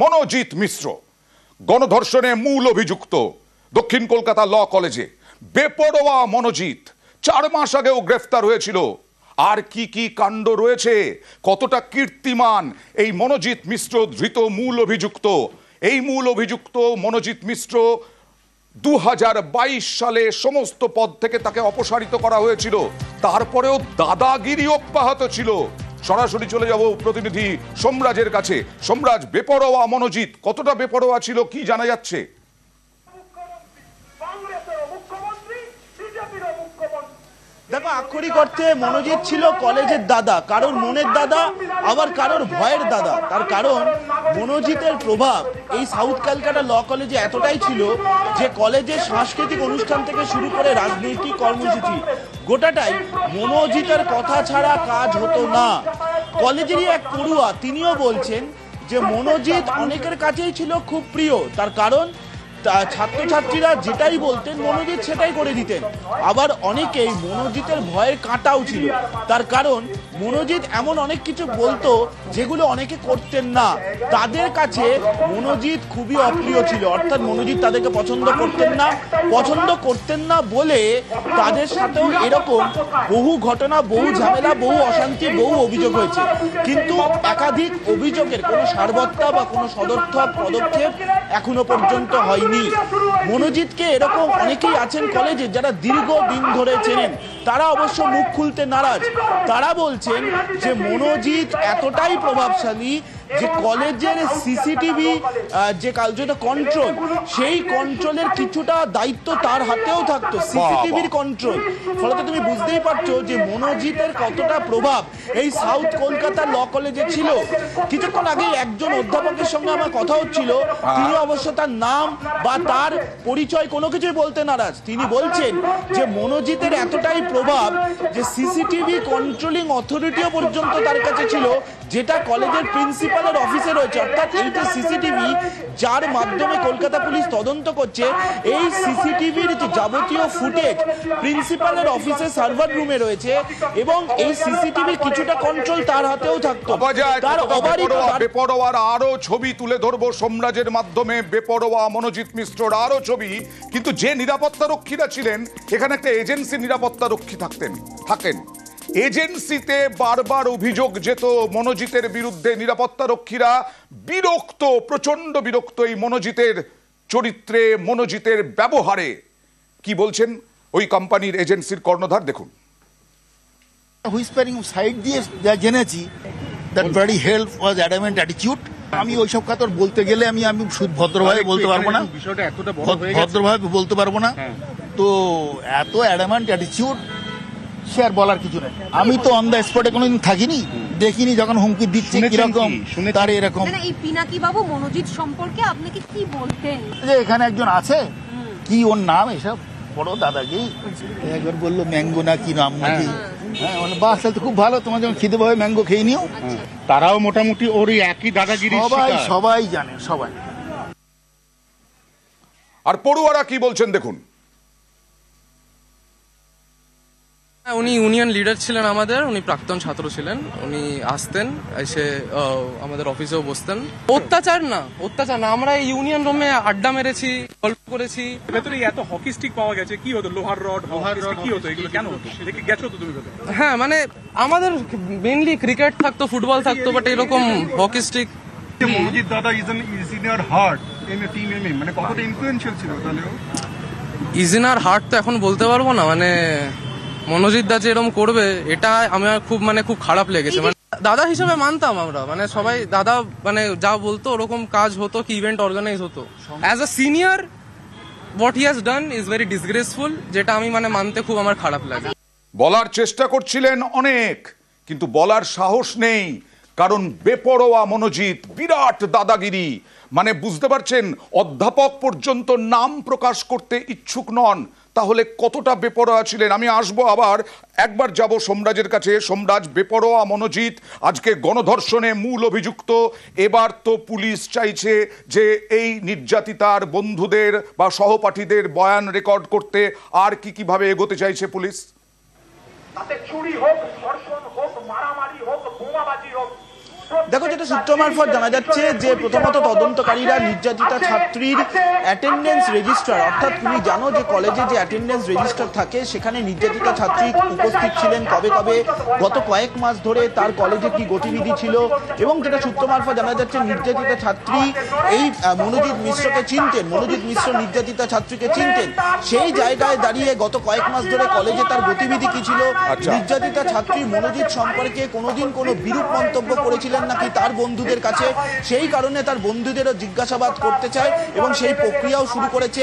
মনোজিৎ মিশ্র গণধর্ষণে মূল অভিযুক্ত দক্ষিণ কলকাতা ল কলেজে বেপরোয়া মনোজিৎ 4 মাস আগেও গ্রেফতার হয়েছিল। আর কি কি কাণ্ড রয়েছে, কতটা কীর্তিমান এই মনোজিৎ মিশ্র ধৃত মূল অভিযুক্ত। এই মূল অভিযুক্ত মনোজিৎ মিশ্র 2022 সালে সমস্ত পদ থেকে তাকে অপসারিত করা হয়েছিল, তারপরেও দাদাগিরি অব্যাহত ছিল। সরাসরি চলে যাব প্রতিনিধি সোমরাজের কাছে। সোমরাজ, বেপরোয়া মনোজিৎ কতটা বেপরোয়া ছিল, কি জানা যাচ্ছে? দেখো, আক্ষরিক অর্থে মনোজিৎ ছিল কলেজের দাদা, কারোর মনের দাদা, আবার কারোর ভয়ের দাদা। তার কারণ মনোজিতের প্রভাব এই সাউথ ক্যালকাটা ল কলেজে এতটাই ছিল যে কলেজের সাংস্কৃতিক অনুষ্ঠান থেকে শুরু করে রাজনৈতিক কর্মসূচি গোটাটাই মনোজিতের কথা ছাড়া কাজ হতো না। কলেজেরই এক পড়ুয়া তিনিও বলছেন যে মনোজিৎ অনেকের কাছেই ছিল খুব প্রিয়। তার কারণ ছাত্রছাত্রীরা যেটাই বলতেন মনোজিৎ সেটাই করে দিতেন। আবার অনেকেই মনোজিতের ভয়ের কাঁটাও ছিল, তার কারণ মনোজিৎ এমন অনেক কিছু বলতো যেগুলো অনেকে করতেন না। তাদের কাছে মনোজিৎ খুবই অপ্রিয় ছিল, অর্থাৎ মনোজিৎ তাদেরকে পছন্দ করতেন না বলে তাদের সাথেও এরকম বহু ঘটনা, বহু ঝামেলা, বহু অশান্তি, বহু অভিযোগ হয়েছে। কিন্তু একাধিক অভিযোগের কোনো সারবত্তা বা কোনো সদর্থক পদক্ষেপ এখনো পর্যন্ত হয়নি। মনোজিৎকে এরকম অনেকেই আছেন কলেজে যারা দীর্ঘদিন ধরে চেনেন, তারা অবশ্য মুখ খুলতে নারাজ। তারা বলছেন যে মনোজিৎ এতটাই প্রভাবশালী যে কলেজের সিসিটিভি যে যেটা কন্ট্রোল, সেই কন্ট্রোলের কিছুটা দায়িত্ব তার হাতেও থাকতো, সিসিটিভির কন্ট্রোল। ফলে তুমি বুঝতেই পারছো যে মনোজিতের কতটা প্রভাব এই সাউথ কলকাতা ল কলেজে ছিল। কিছুক্ষণ আগে একজন অধ্যাপকের সঙ্গে আমার কথা হচ্ছিল, তিনি অবশ্য তার নাম বা তার পরিচয় কোনো কিছুই বলতে নারাজ। তিনি বলছেন যে মনোজিতের এতটাই প্রভাব যে সিসিটিভি কন্ট্রোলিং অথরিটিও পর্যন্ত তার কাছে ছিল, যেটা কলেজের প্রিন্সিপালের অফিসে রয়েছে। অর্থাৎ এই যে সিসিটিভি যার মাধ্যমে কলকাতা পুলিশ তদন্ত করছে, এই সিসিটিভির যে যাবতীয় ফুটেজ প্রিন্সিপালের অফিসে সার্ভার রুমে রয়েছে এবং এই সিসিটিভির কিছুটা কন্ট্রোল তার হাতেও থাকতো। তার বেপরোয়ার আরো ছবি তুলে ধরবো সোমরাজের মাধ্যমে, বেপরোয়া মনোজিৎ মিশ্রর আরো ছবি। কিন্তু যে নিরাপত্তা রক্ষীরা ছিলেন, এখানে একটা এজেন্সি নিরাপত্তা রক্ষী থাকেন। এজেন্সিতে বারবার অভিযোগ যেত মনোজিতের বিরুদ্ধে। নিরাপত্তা রক্ষীরা বিরক্ত, প্রচন্ড বিরক্ত এই মনোজিতের চরিত্রে, মনোজিতের ব্যবহারে। কি বলছেন ওই কোম্পানির এজেন্সির কর্ণধার, দেখুন। হুইসপারিং সাইড দিয়ে যা জেনেছি, that bloody help was adamant attitude. আমি ওইসব কথা বলতে গেলে আমি ভদ্রভাবে বলতে পারবো না, ভদ্রভাবে বলতে পারবো না। তো এত অ্যাডামেন্ট অ্যাটিটিউড সে আর বলার কিছু নেই। আমি তো অন দ্য স্পটে কোনোদিন থাকিনি, দেখিনি যখন হুমকি দিচ্ছে কিরকম তার এরকম। এই পিনাকি বাবু মনোজিৎ সম্পর্কে আপনাকে কি বলতেন? যে এখানে একজন আছে, কি ওর নাম, এসব বড় দাদাকে একবার বললো ম্যাঙ্গো না কি নাম নাকি। হ্যাঁ, মানে বাস তো খুব ভালো, তোমার যখন খিদে পাবে ম্যাঙ্গো খেয়ে নিও। তারাও মোটামুটি ওর একই দাদাগিরি, সবাই জানে, সবাই। আর পড়ুয়ারা কি বলছেন দেখুন। উনি ইউনিয়ন লিডার ছিলেন আমাদের, উনি প্রাক্তন ছাত্র ছিলেন। উনি আসতেন, এসে আমাদের অফিসেও বসতেন। অত্যাচার না, আমরা ইউনিয়ন রুমে আড্ডা মেরেছি, গল্প করেছি। ভেতরে এত হকি স্টিক পাওয়া গেছে, কি হতো? লোহার রড কি হতো? এগুলো কেন হতো? দেখে গেছো তো তুমি? হ্যাঁ, মানে আমাদের মেইনলি ক্রিকেট থাকতো, ফুটবল থাকতো, বাট এরকম হকি স্টিক। মনোজিৎ দাদা is in your heart in a team MA, মানে কতটা ইনফ্লুয়েন্সিয়াল ছিল তাহলে? ইজ ইন আর হার্ট তো এখন বলতে পারবো না। মানে মনোজিৎ দা যে এরকম করবে, এটা আমার খুব খারাপ লেগেছে। মানে দাদা হিসেবে মানতাম আমরা, মানে সবাই দাদা, মানে যা বলতো ওরকম কাজ হতো, কি ইভেন্ট অর্গানাইজ হতো। As a senior what he has done is very disgraceful, যেটা আমি মানতে খুব আমার খারাপ লাগে। বলার চেষ্টা করছিলেন অনেক, কিন্তু বলার সাহস নেই, কারণ বেপরোয়া মনোজিৎ, বিরাট দাদাগিরি। মানে বুঝতে পারছেন, অধ্যাপক পর্যন্ত নাম প্রকাশ করতে ইচ্ছুক নন। তাহলে কতটা বেপরোয়া ছিলেন। আমি আসবো, আবার একবার যাব সোমরাজের কাছে। সোমরাজ, বেপরোয়া মনোজিৎ আজকে গণধর্ষণে মূল অভিযুক্ত। এবার তো পুলিশ চাইছে যে এই নির্যাতিতার বন্ধুদের বা সহপাঠীদের বয়ান রেকর্ড করতে। আর কিভাবে এগোতে চাইছে পুলিশ? তাতে চুরি হোক, ধর্ষণ হোক, মারামারি হোক, বোমাবাজি হোক, দেখো, যেটা সূত্র মারফত জানা যাচ্ছে যে প্রথমত তদন্তকারীরা নির্যাতিতা ছাত্রীর অ্যাটেন্ডেন্স রেজিস্টার, অর্থাৎ তুমি জানো যে কলেজে যে অ্যাটেন্ডেন্স রেজিস্টার থাকে সেখানে নির্যাতিতা ছাত্রী উপস্থিত ছিলেন কবে কবে, গত কয়েক মাস ধরে তার কলেজে কি গতিবিধি ছিল, এবং যেটা সূত্র মারফত জানা যাচ্ছে নির্যাতিতা ছাত্রী এই মনোজিৎ মিশ্রকে চিনতেন, মনোজিৎ মিশ্র নির্যাতিতা ছাত্রীকে চিনতেন। সেই জায়গায় দাঁড়িয়ে গত কয়েক মাস ধরে কলেজে তার গতিবিধি কি ছিল, নির্যাতিতা ছাত্রী মনোজিৎ সম্পর্কে কোনোদিন কোনো বিরূপ মন্তব্য করেছিলেন নাকি তার বন্ধুদের কাছে, সেই কারণে তার বন্ধুদেরও জিজ্ঞাসাবাদ করতে চায় এবং সেই প্রক্রিয়াও শুরু করেছে।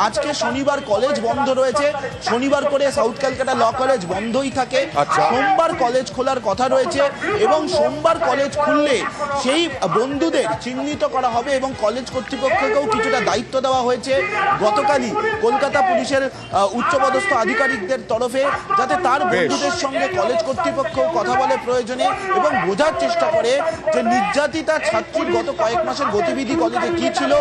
আজকে শনিবার কলেজ বন্ধ রয়েছে, শনিবার করে সাউথ ক্যালকাটা ল কলেজ বন্ধই থাকে, সোমবার কলেজ খোলার কথা রয়েছে এবং সোমবার কলেজ খুললে সেই বন্ধুদের চিহ্নিত করা হবে এবং কলেজ কর্তৃপক্ষকেও কিছুটা দায়িত্ব দেওয়া হয়েছে গতকালই কলকাতা পুলিশের উচ্চপদস্থ আধিকারিকদের তরফে, যাতে তার বন্ধুদের সঙ্গে কলেজ কর্তৃপক্ষ কথা বলে প্রয়োজনে এবং বোঝার চেষ্টা করে যে নির্যাতিতা ছাত্রীর গত কয়েক মাসের গতিবিধি কলেজে কি ছিল।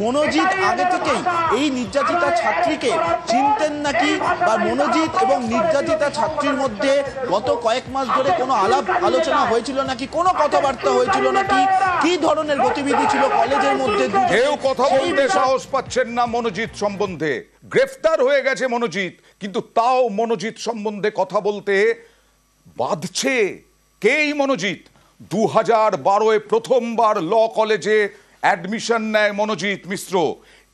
মনোজিৎ আগে থেকেই এই নির্যাতিতা ছাত্রীকে চিনতেন নাকি, বা মনোজিৎ এবং নির্যাতিতা ছাত্রীর মধ্যে গত কয়েক মাস ধরে কোনো আলাপ আলোচনা হয়েছিল নাকি, কোনো কথাবার্তা হয়েছিল নাকি, কি ধরনের গতিবিধি ছিল কলেজের মধ্যে। কেউ কথা বলতে সাহস পাচ্ছেন না মনোজিৎ সম্বন্ধে। গ্রেফতার হয়ে গেছে মনোজিৎ, কিন্তু তাও মনোজিৎ সম্বন্ধে কথা বলতে বাধছে। কে এই মনোজিৎ? 2012-এ প্রথমবার ল কলেজে অ্যাডমিশন নেয় মনোজিৎ মিশ্র।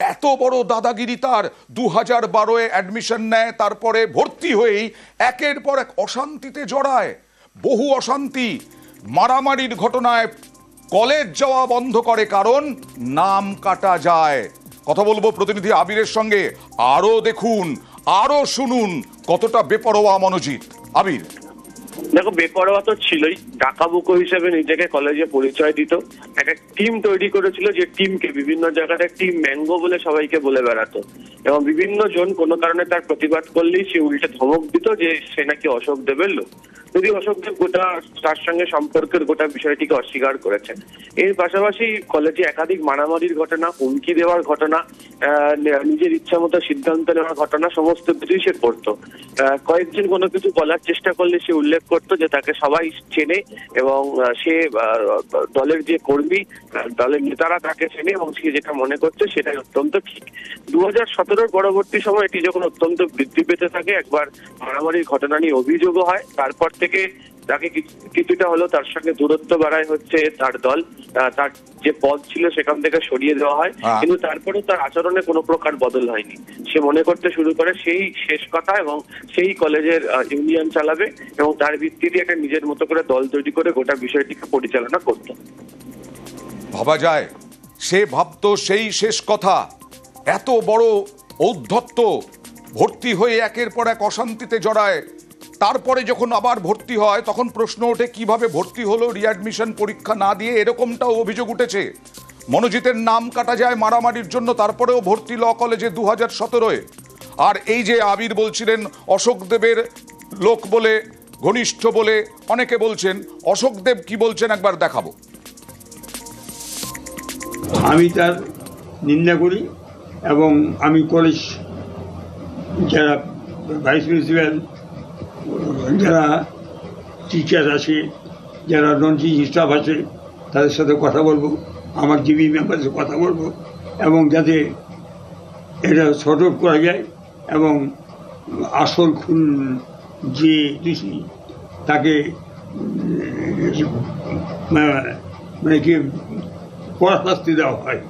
এত বড় দাদাগিরি তার। 2012-এ অ্যাডমিশন নেয়, তারপরে ভর্তি হয়েই একের পর এক অশান্তিতে জড়ায়, বহু অশান্তি, মারামারির ঘটনায় কলেজ যাওয়া বন্ধ করে, কারণ নাম কাটা যায়। কথা বলবো প্রতিনিধি আবিরের সঙ্গে। আরো দেখুন, আরো শুনুন কতটা বেপরোয়া মনোজিৎ। আবির, দেখো, বেপরোয়া তো ছিলই, ডাকাবুকো হিসেবে নিজেকে কলেজে পরিচয় দিত, একটা টিম তৈরি করেছিল যে টিমকে বিভিন্ন জায়গায় টিম ম্যাঙ্গো বলে সবাইকে বলে বেড়াতো, এবং বিভিন্ন জন কোনো কারণে তার প্রতিবাদ করলেই সে উল্টে ধমক দিত যে সে নাকি অশোক দেবের লোক, যদি অশোক দেব গোটা তার সঙ্গে সম্পর্কের গোটা বিষয়টিকে অস্বীকার করেছেন। এর পাশাপাশি কলেজে একাধিক মারামারির ঘটনা, হুমকি দেওয়ার ঘটনা, নিজের ইচ্ছা মতো সিদ্ধান্ত নেওয়ার ঘটনা, সমস্ত কিছুই সে করতো। কয়েকজন কোনো কিছু বলার চেষ্টা করলে সে উল্লেখ করতো যে তাকে সবাই চেনে এবং সে দলের যে কর্মী, দলের নেতারা তাকে চেনে এবং সে যেটা মনে করছে সেটাই অত্যন্ত ঠিক। 2017-র পরবর্তী সময় এটি যখন অত্যন্ত বৃদ্ধি পেতে থাকে, একবার মারামারির ঘটনা নিয়ে অভিযোগও হয়, তারপর থেকে তাকে কিছুটা হলো তার সঙ্গে দূরত্ব বাড়ায় হচ্ছে তার দল, তার যে পদ ছিল সেখান থেকে সরিয়ে দেওয়া হয়, কিন্তু তারপরে তার আচরণে কোনো প্রকার বদল হয়নি। সে মনে করতে শুরু করে সেই শেষ কথা এবং সেই কলেজের ইউনিয়ন চালাবে এবং তার ভিত্তিতে একটা নিজের মতো করে দল তৈরি করে গোটা বিষয়টিকে পরিচালনা করত। ভাবা যায় সে ভাবতো সেই শেষ কথা। এত বড় ঔদ্ধত্য, ভর্তি হয়ে একের পর এক অশান্তিতে জড়ায়, তারপরে যখন আবার ভর্তি হয় তখন প্রশ্ন ওঠে কিভাবে ভর্তি হলো, রিঅ্যাডমিশন পরীক্ষা না দিয়ে, এরকমটাও অভিযোগ উঠেছে। মনোজিতের নাম কাটা যায় মারামারির জন্য, তারপরেও ভর্তি ল কলেজে 2017-এ। আর এই যে আবির বলছিলেন অশোক দেবের লোক বলে, ঘনিষ্ঠ বলে অনেকে বলছেন, অশোক দেব কি বলছেন একবার দেখাবো। আমি তার নিন্দা করি এবং আমি কলেজ যারা ভাইস প্রিন্সিপাল, যারা টিচার আছে, যারা নন টিচিং স্টাফ আছে, তাদের সাথে কথা বলবো, আমার জিবি মেম্বারের সাথে কথা বলবো এবং যাতে এটা শর্ট আউট করা যায় এবং আসল খুন যে দোষী তাকে মানে কি কড়া শাস্তি দেওয়া হয়,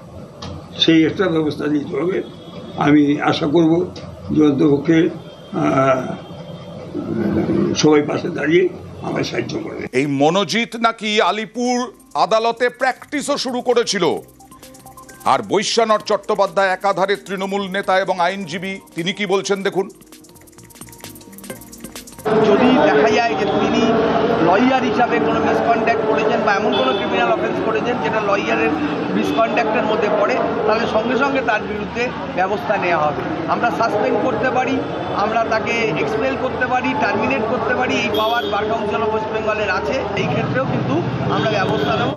সেই একটা ব্যবস্থা নিতে হবে। আমি আশা করব যে অন্তপক্ষে সবাই পাশে দাঁড়িয়ে আমায় সাহায্য করবে। এই মনোজিৎ নাকি আলিপুর আদালতে প্র্যাকটিসও শুরু করেছিল। আর বৈশ্যানর চট্টোপাধ্যায় একাধারে তৃণমূল নেতা এবং আইনজীবী, তিনি কি বলছেন দেখুন। যদি দেখা যায় যে তিনি লয়ার হিসাবে কোনো মিসকন্ডাক্ট করেছেন বা এমন কোনো ক্রিমিনাল অফেন্স করেছেন যেটা লয়ারের মিসকন্ডাক্টের মধ্যে পড়ে, তাহলে সঙ্গে সঙ্গে তার বিরুদ্ধে ব্যবস্থা নেওয়া হবে। আমরা সাসপেন্ড করতে পারি, আমরা তাকে এক্সপেল করতে পারি, টার্মিনেট করতে পারি, এই পাওয়ার বার কাউন্সিল অফ ওয়েস্ট বেঙ্গলের আছে। এই ক্ষেত্রেও কিন্তু আমরা ব্যবস্থা নেব।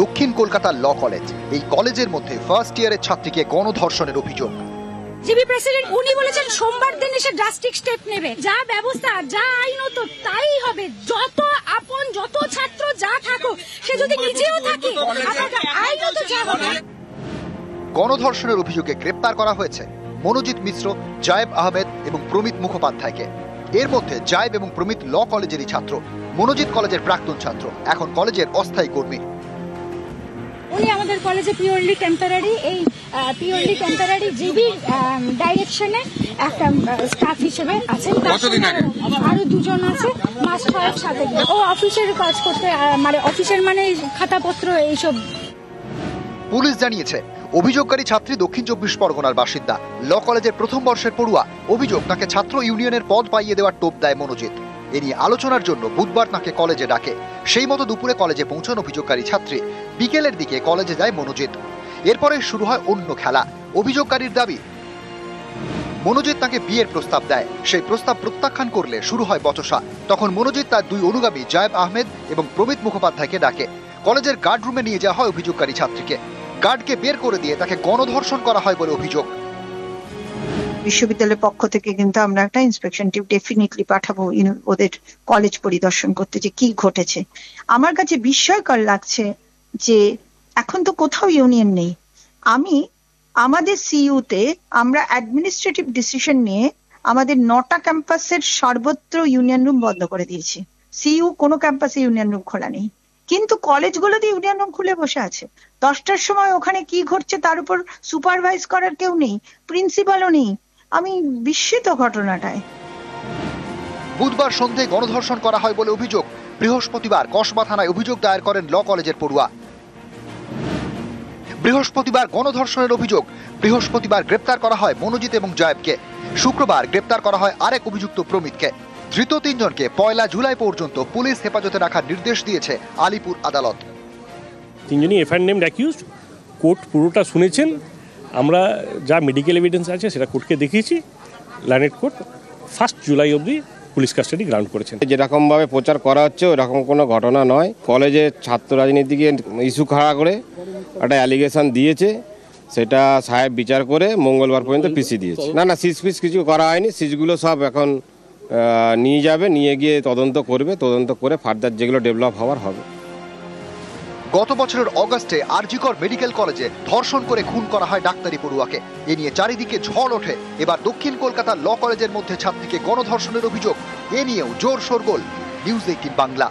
দক্ষিণ কলকাতার ল কলেজ, এই কলেজের মধ্যে ফার্স্ট ইয়ারের ছাত্রীকে গণধর্ষণের অভিযোগ। জিবি প্রেসিডেন্ট উনি বলেছেন সোমবার দিন এসে ড্রাস্টিক স্টেপ নেবে, যা ব্যবস্থা যা আইনত তাই হবে। যত আপন যত ছাত্র যা থাকুক, সে যদি নিজেও থাকে আইনত যা হবে। গণধর্ষণের অভিযোগে গ্রেপ্তার করা হয়েছে মনোজিৎ মিশ্র, জায়েব আহমেদ এবং প্রমিত মুখোপাধ্যায়কে। এর মধ্যে জায়েব এবং প্রমিত ল কলেজেরই ছাত্র, মনোজিৎ কলেজের প্রাক্তন ছাত্র, এখন কলেজের অস্থায়ী কর্মী। উনি আমাদের কলেজে পিওরলি টেম্পোরারি, এই পিওরলি টেম্পোরারি জিবি ডাইরেকশনে একটা স্টাফ হিসেবে আছেন। আরো দুজন আছে মাস 6 সাথে, ও অফিসের কাজ করতে, মানে অফিসের মানে খাতাপত্র এইসব। পুলিশ জানিয়েছে অভিযোগকারী ছাত্রী দক্ষিণ 24 পরগনার বাসিন্দা, ল কলেজের প্রথম বর্ষের পড়ুয়া। অভিযোগ তাকে ছাত্র ইউনিয়নের পদ পাইয়ে দেওয়ার টোপ দেয় মনোজিৎ। এ নিয়ে আলোচনার জন্য বুধবার তাকে কলেজে ডাকে। সেই মতো দুপুরে কলেজে পৌঁছান অভিযোগকারী ছাত্রী। বিকেলের দিকে কলেজে যায় মনোজিৎ। এরপরে শুরু হয় অন্য খেলা। অভিযোগকারীর দাবি মনোজিৎ তাকে বিয়ের প্রস্তাব দেয়। সেই প্রস্তাব প্রত্যাখ্যান করলে শুরু হয় বচসা। তখন মনোজিৎ তার 2 অনুগামী জায়েব আহমেদ এবং প্রমিত মুখোপাধ্যায়কে ডাকে। কলেজের গার্ড রুমে নিয়ে যাওয়া হয় অভিযোগকারী ছাত্রীকে। গার্ডকে বের করে দিয়ে তাকে গণধর্ষণ করা হয় বলে অভিযোগ। বিশ্ববিদ্যালয়ের পক্ষ থেকে কিন্তু আমরা একটা ইন্সপেকশন টিম ডেফিনেটলি পাঠাবো ওদের কলেজ পরিদর্শন করতে, যে কি ঘটেছে। আমার কাছে বিস্ময়কর লাগছে যে এখন তো কোথাও ইউনিয়ন নেই। আমাদের সিইউতে আমরা অ্যাডমিনিস্ট্রেটিভ ডিসিশন নিয়ে আমাদের 9টা ক্যাম্পাসের সর্বত্র ইউনিয়ন রুম বন্ধ করে দিয়েছি। সিইউ কোনো ক্যাম্পাসে ইউনিয়ন রুম খোলা নেই, কিন্তু কলেজগুলোতে ইউনিয়ন রুম খুলে বসে আছে। 10টার সময় ওখানে কি ঘটছে তার উপর সুপারভাইজ করার কেউ নেই, প্রিন্সিপালও নেই। আমি বিস্মিত ঘটনাটায়। বুধবার সন্ধ্যায় গণধর্ষণ করা হয় বলে অভিযোগ। বৃহস্পতিবার কসবা থানায় অভিযোগ দায়ের করেন ল কলেজের পড়ুয়া। বৃহস্পতিবার গণধর্ষণের অভিযোগ। বৃহস্পতিবার গ্রেপ্তার করা হয় মনোজিৎ এবং জায়েবকে। শুক্রবার গ্রেপ্তার করা হয় আরেক অভিযুক্ত প্রমিতকে। ধৃত 3 জনকে 1 জুলাই পর্যন্ত পুলিশ হেফাজতে রাখার নির্দেশ দিয়েছে আলিপুর আদালত। 3 জনই এফআইআর নেমড অ্যাকিউজড। কোর্ট পুরোটা শুনেছেন। আমরা যা মেডিকেল এভিডেন্স আছে সেটা কোর্টকে দেখিয়েছি। লার্নেড কোর্ট 1 জুলাই অবধি পুলিশ কাস্টাডি গ্রাউন্ড করেছেন। যেরকমভাবে প্রচার করা হচ্ছে ওরকম কোনো ঘটনা নয়। কলেজে ছাত্র রাজনীতিকে ইস্যু খাড়া করে একটা অ্যালিগেশন দিয়েছে, সেটা সাহেব বিচার করে মঙ্গলবার পর্যন্ত পিসি দিয়েছে। না সিজ ফিস কিছু করা হয়নি। সিজগুলো সব এখন নিয়ে যাবে, নিয়ে গিয়ে তদন্ত করবে। তদন্ত করে ফার্দার যেগুলো ডেভেলপ হওয়ার হবে। গত বছরের অগাস্টে আরজিকর মেডিকেল কলেজে ধর্ষণ করে খুন করা হয় ডাক্তারি পড়ুয়াকে। এ নিয়ে চারিদিকে ঝড় ওঠে। এবার দক্ষিণ কলকাতার ল কলেজের মধ্যে ছাত্রীকে গণধর্ষণের অভিযোগ। এ নিয়েও জোর শোরগোল। নিউজ 18 বাংলা।